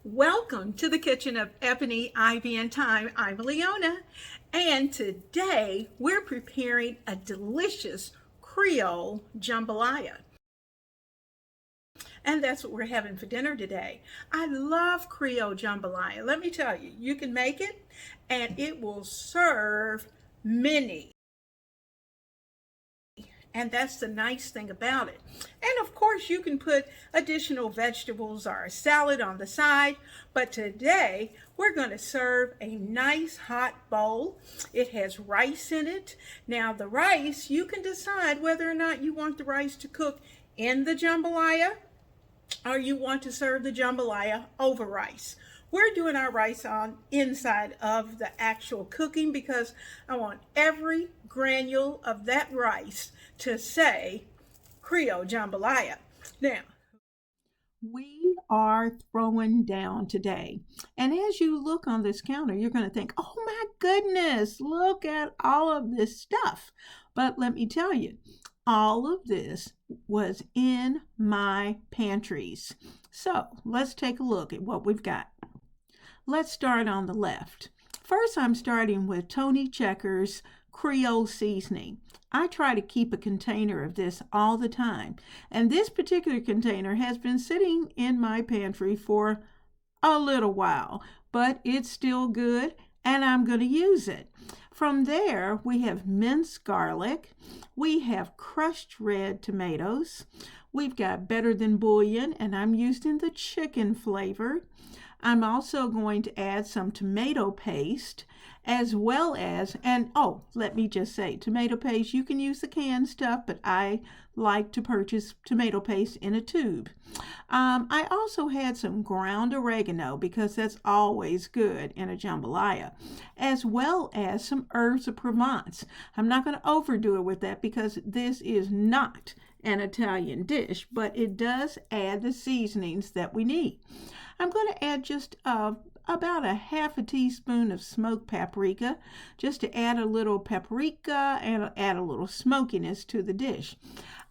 Welcome to the kitchen of Ebony Ivy Thyme. I'm Leona, and today we're preparing a delicious Creole Jambalaya. And that's what we're having for dinner today. I love Creole Jambalaya. Let me tell you, you can make it and it will serve many. And that's the nice thing about it. And of course, you can put additional vegetables or a salad on the side. But today, we're going to serve a nice hot bowl. It has rice in it. Now, the rice, you can decide whether or not you want the rice to cook in the jambalaya or you want to serve the jambalaya over rice. We're doing our rice on inside of the actual cooking because I want every granule of that rice to say Creole Jambalaya. Now, we are throwing down today. And as you look on this counter, you're going to think, oh my goodness, look at all of this stuff. But let me tell you, all of this was in my pantries. So let's take a look at what we've got. Let's start on the left. First, I'm starting with Tony Checker's Creole seasoning. I try to keep a container of this all the time, and this particular container has been sitting in my pantry for a little while, but it's still good and I'm going to use it. From there, we have minced garlic, we have crushed red tomatoes, we've got better than bouillon, and I'm using the chicken flavor. I'm also going to add some tomato paste as well as, and oh, let me just say, tomato paste, you can use the canned stuff, but I like to purchase tomato paste in a tube. I also had some ground oregano because that's always good in a jambalaya, as well as some herbs of Provence. I'm not going to overdo it with that because this is not an Italian dish, but it does add the seasonings that we need. I'm going to add just about a half a teaspoon of smoked paprika, just to add a little paprika and add a little smokiness to the dish.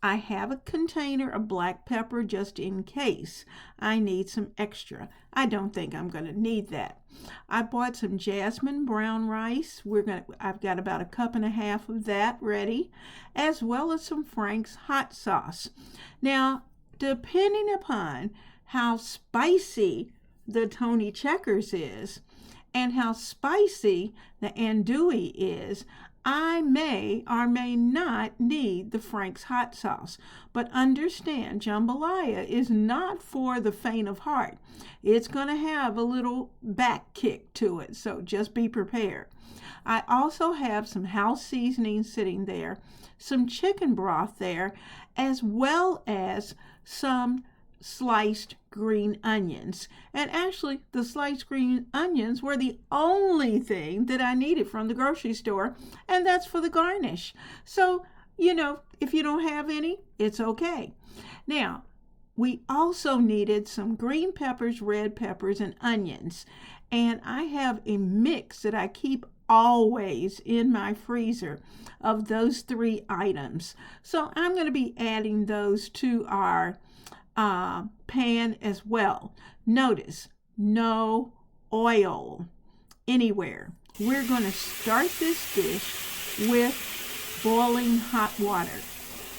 I have a container of black pepper just in case I need some extra. I don't think I'm going to need that. I bought some jasmine brown rice. I've got about a cup and a half of that ready, as well as some Frank's hot sauce. Now, depending upon how spicy the Tony Checkers is and how spicy the andouille is, I may or may not need the Frank's hot sauce. But understand, jambalaya is not for the faint of heart. It's going to have a little back kick to it, so just be prepared. I also have some house seasoning sitting there, some chicken broth there, as well as some sliced green onions. And actually, the sliced green onions were the only thing that I needed from the grocery store, and that's for the garnish. So, if you don't have any, it's okay. Now, we also needed some green peppers, red peppers, and onions. And I have a mix that I keep always in my freezer of those three items. So I'm going to be adding those to our pan as well. Notice, no oil anywhere. We're going to start this dish with boiling hot water.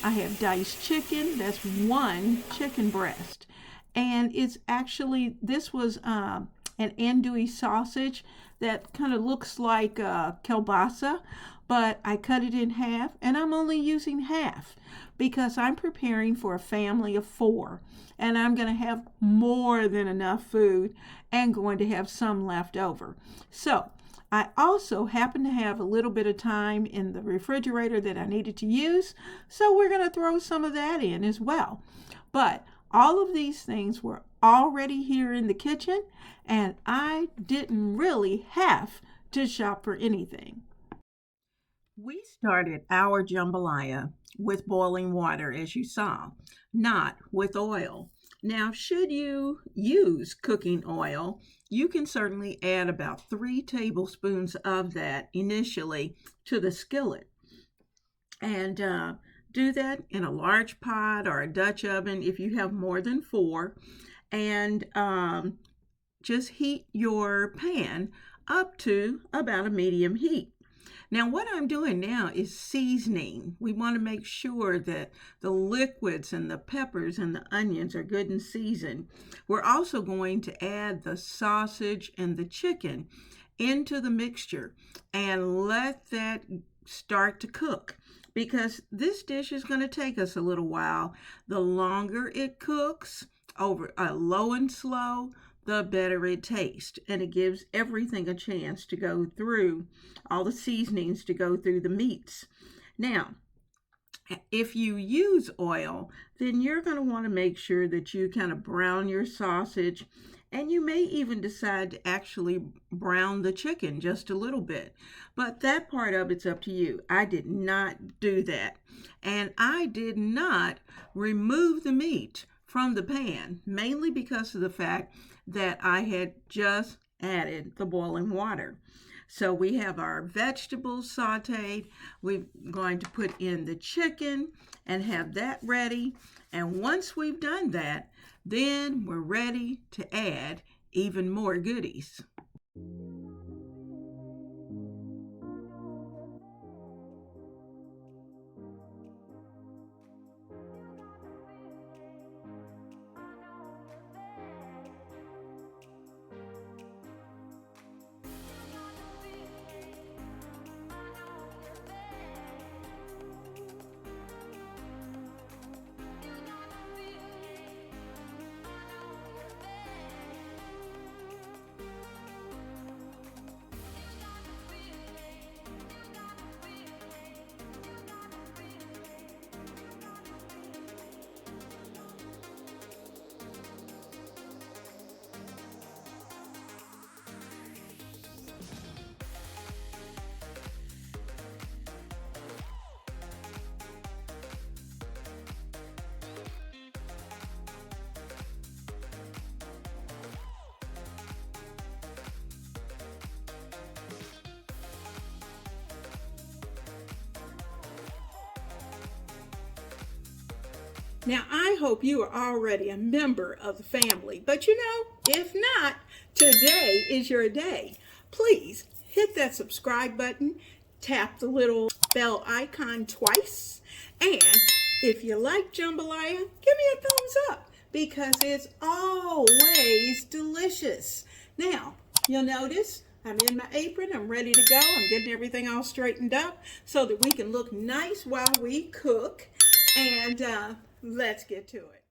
I have diced chicken. That's one chicken breast. And it's actually, this was an andouille sausage that kind of looks like kielbasa, but I cut it in half, and I'm only using half because I'm preparing for a family of 4, and I'm going to have more than enough food and going to have some left over. So I also happen to have a little bit of time in the refrigerator that I needed to use, so we're going to throw some of that in as well. But all of these things were already here in the kitchen, and I didn't really have to shop for anything. We started our jambalaya with boiling water, as you saw, not with oil. Now, should you use cooking oil, you can certainly add about 3 tablespoons of that initially to the skillet. And do that in a large pot or a Dutch oven if you have more than 4. And just heat your pan up to about a medium heat. Now what I'm doing now is seasoning. We want to make sure that the liquids and the peppers and the onions are good and seasoned. We're also going to add the sausage and the chicken into the mixture and let that start to cook, because this dish is going to take us a little while. The longer it cooks over low and slow, the better it tastes, and it gives everything a chance to go through, all the seasonings to go through the meats. Now, if you use oil, then you're going to want to make sure that you kind of brown your sausage, and you may even decide to actually brown the chicken just a little bit. But that part of it's up to you. I did not do that. And I did not remove the meat from the pan, mainly because of the fact that I had just added the boiling water. So we have our vegetables sauteed. We're going to put in the chicken and have that ready. And once we've done that, then we're ready to add even more goodies. Now, I hope you are already a member of the family, but if not, today is your day. Please hit that subscribe button, tap the little bell icon twice, and if you like jambalaya, give me a thumbs up, because it's always delicious. Now, you'll notice I'm in my apron, I'm ready to go. I'm getting everything all straightened up so that we can look nice while we cook. And let's get to it.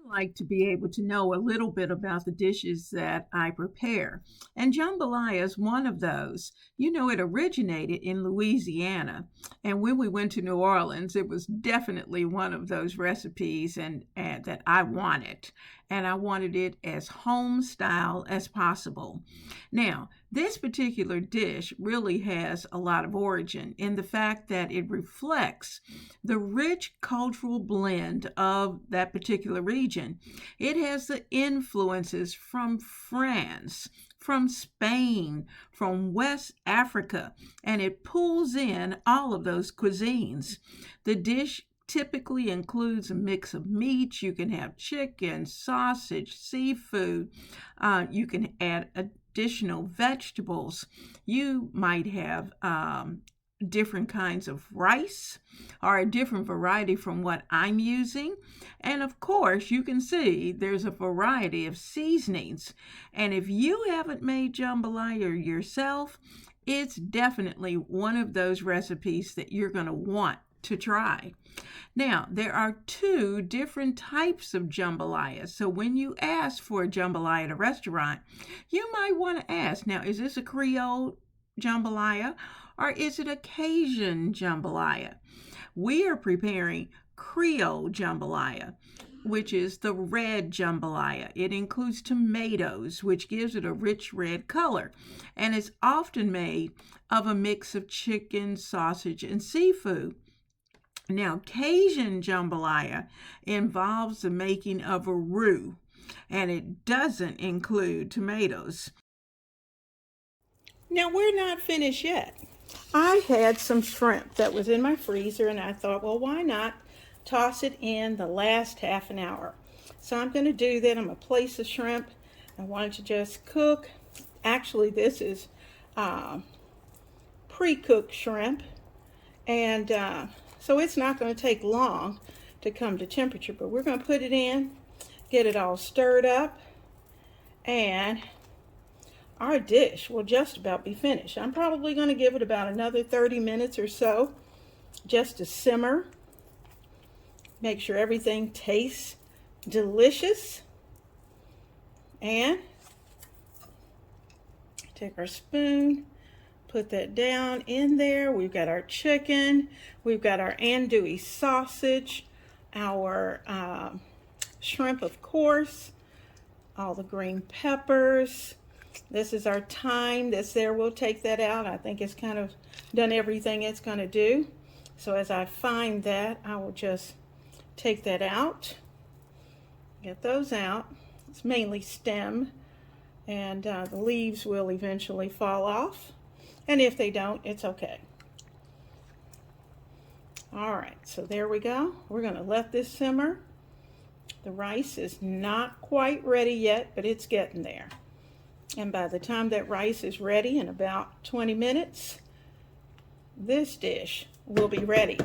like to be able to know a little bit about the dishes that I prepare. And jambalaya is one of those. You know, it originated in Louisiana. And when we went to New Orleans, it was definitely one of those recipes and that I wanted. And I wanted it as home style as possible. Now, this particular dish really has a lot of origin in the fact that it reflects the rich cultural blend of that particular region. It has the influences from France, from Spain, from West Africa, and it pulls in all of those cuisines. The dish typically includes a mix of meats. You can have chicken, sausage, seafood. You can add additional vegetables. You might have different kinds of rice or a different variety from what I'm using. And of course, you can see there's a variety of seasonings. And if you haven't made jambalaya yourself, it's definitely one of those recipes that you're going to want to try. Now, there are two different types of jambalaya. So when you ask for a jambalaya at a restaurant, you might want to ask, now, is this a Creole jambalaya or is it a Cajun jambalaya? We are preparing Creole jambalaya, which is the red jambalaya. It includes tomatoes, which gives it a rich red color, and it's often made of a mix of chicken, sausage, and seafood. Now, Cajun jambalaya involves the making of a roux, and it doesn't include tomatoes. Now, we're not finished yet. I had some shrimp that was in my freezer, and I thought, well, why not toss it in the last half an hour? So I'm going to do that. I'm going to place the shrimp. I want it to just cook. Actually, this is pre-cooked shrimp, and so it's not going to take long to come to temperature, but we're going to put it in, get it all stirred up, and our dish will just about be finished. I'm probably going to give it about another 30 minutes or so just to simmer. Make sure everything tastes delicious. And take our spoon, put that down in there. We've got our chicken, we've got our andouille sausage, our shrimp, of course, all the green peppers. This is our thyme that's there. We'll take that out. I think it's kind of done everything it's going to do. So as I find that, I will just take that out, get those out. It's mainly stem, and the leaves will eventually fall off. And if they don't, it's okay. All right, so there we go. We're going to let this simmer. The rice is not quite ready yet, but it's getting there. And by the time that rice is ready, in about 20 minutes, this dish will be ready.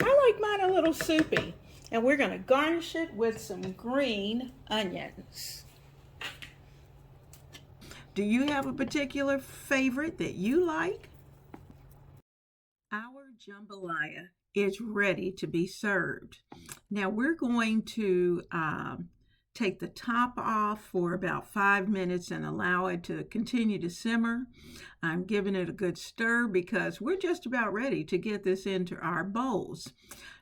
I like mine a little soupy, and we're going to garnish it with some green onions. Do you have a particular favorite that you like? Our jambalaya is ready to be served. Now we're going to take the top off for about 5 minutes and allow it to continue to simmer. I'm giving it a good stir because we're just about ready to get this into our bowls.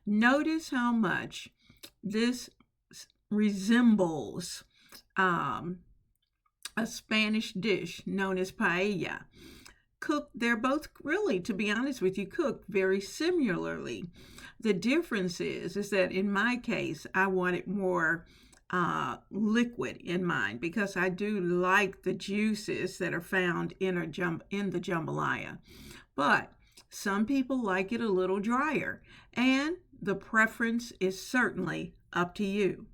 Notice how much this resembles a Spanish dish known as paella. They're both really, to be honest with you, cooked very similarly. The difference is that in my case, I want it more liquid in mine because I do like the juices that are found in the jambalaya. But some people like it a little drier, and the preference is certainly up to you.